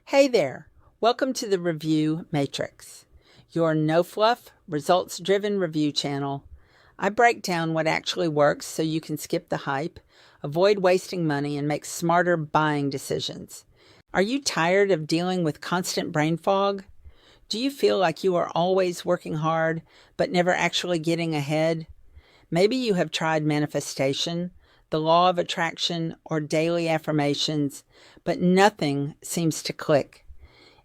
Hey there, welcome to the Review Matrix, your no-fluff, results-driven review channel. I break down what actually works so you can skip the hype, avoid wasting money, and make smarter buying decisions. Are you tired of dealing with constant brain fog? Do you feel like you are always working hard but never actually getting ahead? Maybe you have tried manifestation, the law of attraction, or daily affirmations, but nothing seems to click.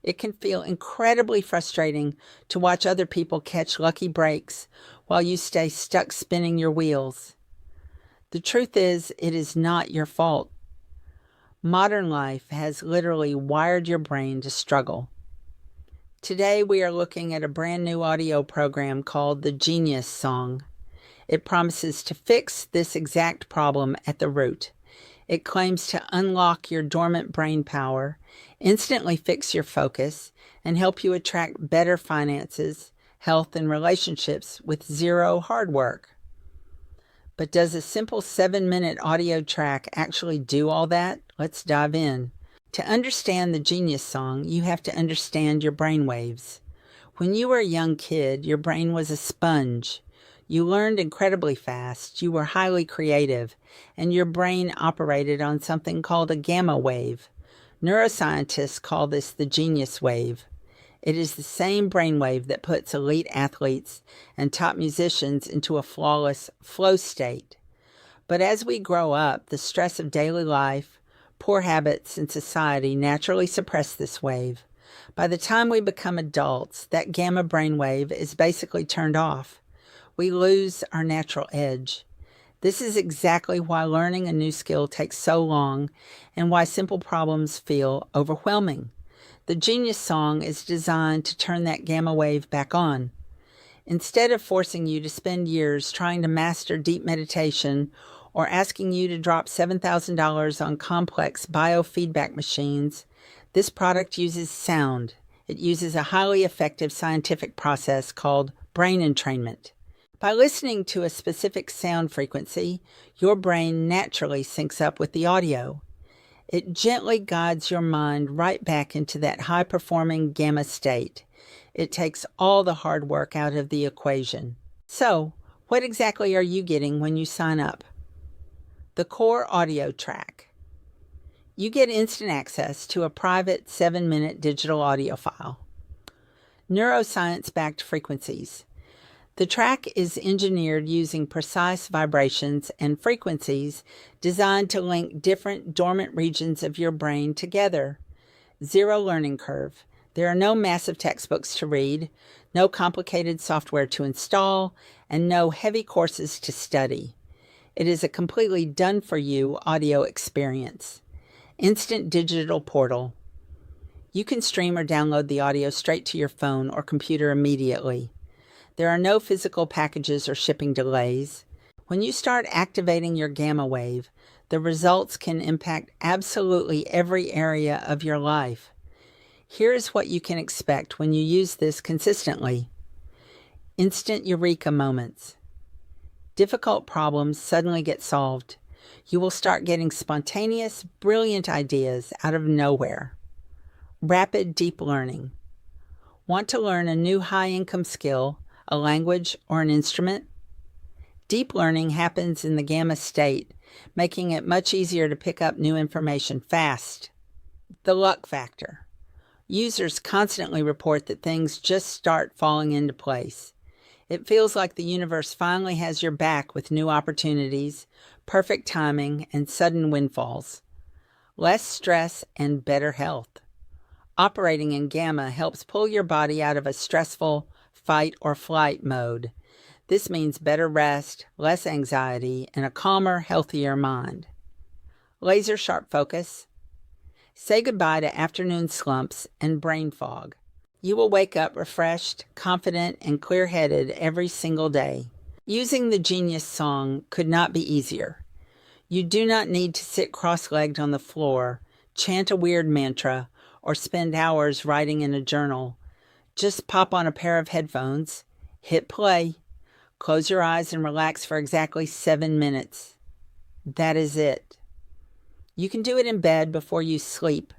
It can feel incredibly frustrating to watch other people catch lucky breaks while you stay stuck spinning your wheels. The truth is, it is not your fault. Modern life has literally wired your brain to struggle. Today we are looking at a brand new audio program called the Genius Song. It promises to fix this exact problem at the root. It claims to unlock your dormant brain power, instantly fix your focus, and help you attract better finances, health, and relationships with zero hard work. But does a simple 7-minute audio track actually do all that? Let's dive in. To understand the Genius Song, you have to understand your brainwaves. When you were a young kid, your brain was a sponge. You learned incredibly fast, you were highly creative, and your brain operated on something called a gamma wave. Neuroscientists call this the genius wave. It is the same brainwave that puts elite athletes and top musicians into a flawless flow state. But as we grow up, the stress of daily life, poor habits, and society naturally suppress this wave. By the time we become adults, that gamma brainwave is basically turned off. We lose our natural edge. This is exactly why learning a new skill takes so long and why simple problems feel overwhelming. The Genius Song is designed to turn that gamma wave back on. Instead of forcing you to spend years trying to master deep meditation or asking you to drop $7,000 on complex biofeedback machines, this product uses sound. It uses a highly effective scientific process called brain entrainment. By listening to a specific sound frequency, your brain naturally syncs up with the audio. It gently guides your mind right back into that high-performing gamma state. It takes all the hard work out of the equation. So, what exactly are you getting when you sign up? The core audio track. You get instant access to a private 7-minute digital audio file. Neuroscience-backed frequencies. The track is engineered using precise vibrations and frequencies designed to link different dormant regions of your brain together. Zero learning curve. There are no massive textbooks to read, no complicated software to install, and no heavy courses to study. It is a completely done-for-you audio experience. Instant digital portal. You can stream or download the audio straight to your phone or computer immediately. There are no physical packages or shipping delays. When you start activating your gamma wave, the results can impact absolutely every area of your life. Here is what you can expect when you use this consistently. Instant eureka moments. Difficult problems suddenly get solved. You will start getting spontaneous, brilliant ideas out of nowhere. Rapid deep learning. Want to learn a new high-income skill, a language, or an instrument? Deep learning happens in the gamma state, making it much easier to pick up new information fast. The luck factor. Users constantly report that things just start falling into place. It feels like the universe finally has your back with new opportunities, perfect timing, and sudden windfalls. Less stress and better health. Operating in gamma helps pull your body out of a stressful fight or flight mode. This means better rest, less anxiety, and a calmer, healthier mind. Laser sharp focus. Say goodbye to afternoon slumps and brain fog. You will wake up refreshed, confident, and clear-headed every single day. Using the Genius Song could not be easier. You do not need to sit cross-legged on the floor, chant a weird mantra, or spend hours writing in a journal. Just pop on a pair of headphones, hit play, close your eyes and relax for exactly 7 minutes. That is it. You can do it in bed before you sleep,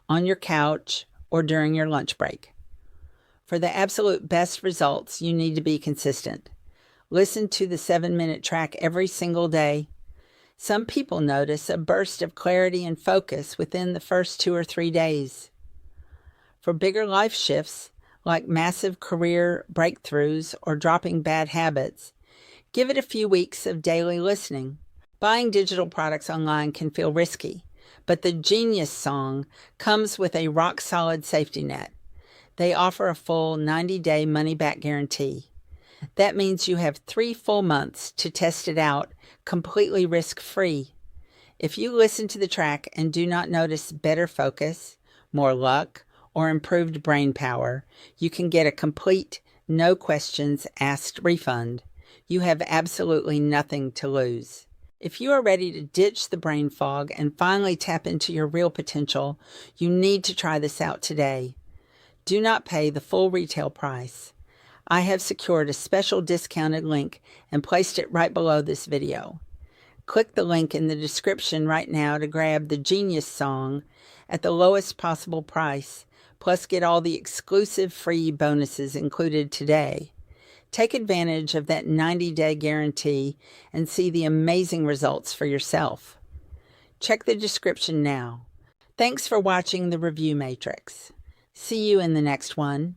on your couch, or during your lunch break. For the absolute best results, you need to be consistent. Listen to the 7-minute track every single day. Some people notice a burst of clarity and focus within the first 2 or 3 days. For bigger life shifts, like massive career breakthroughs or dropping bad habits, give it a few weeks of daily listening. Buying digital products online can feel risky, but the Genius Song comes with a rock-solid safety net. They offer a full 90-day money-back guarantee. That means you have 3 full months to test it out completely risk-free. If you listen to the track and do not notice better focus, more luck, or improved brain power, you can get a complete, no questions asked refund. You have absolutely nothing to lose. If you are ready to ditch the brain fog and finally tap into your real potential, you need to try this out today. Do not pay the full retail price. I have secured a special discounted link and placed it right below this video. Click the link in the description right now to grab the Genius Song at the lowest possible price, plus get all the exclusive free bonuses included today. Take advantage of that 90-day guarantee and see the amazing results for yourself. Check the description now. Thanks for watching the Review Matrix. See you in the next one.